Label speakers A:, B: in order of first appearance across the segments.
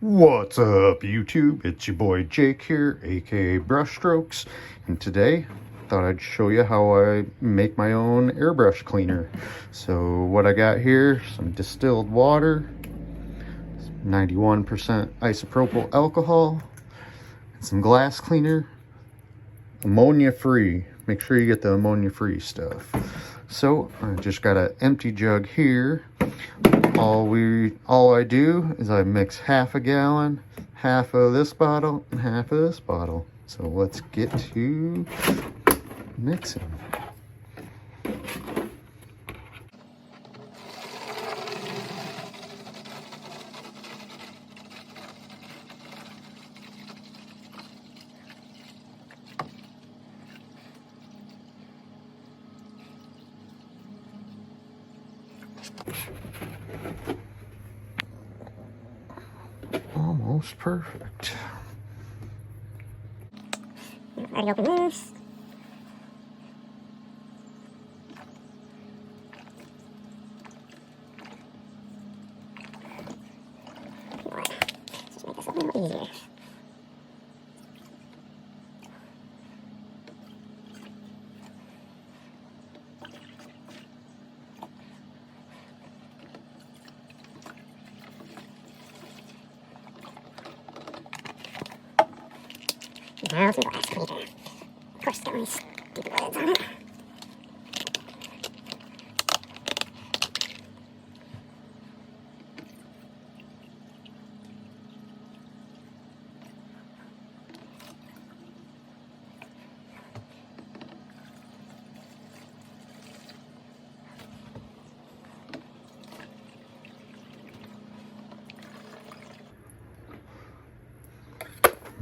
A: What's up, YouTube? It's your boy Jake here, aka BrusHstroKeZ, and today I thought I'd show you how I make my own airbrush cleaner. So what I got here, some distilled water, 91% isopropyl alcohol, and some glass cleaner, ammonia free. Make sure you get the ammonia free stuff. So I just got an empty jug here. All I do is I mix half a gallon, half of this bottle, and half of this bottle. So let's get to mixing. Almost perfect.
B: Already open this. Let's just make this a little easier. Now some glass cleaner. Of course, it's got my stupid lids on it.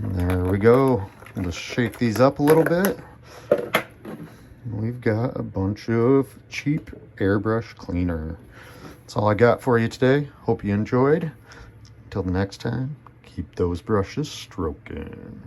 A: There we go. Let's shake these up a little bit. We've got a bunch of cheap airbrush cleaner. That's all I got for you today. Hope you enjoyed. Until the next time, keep those brushes stroking.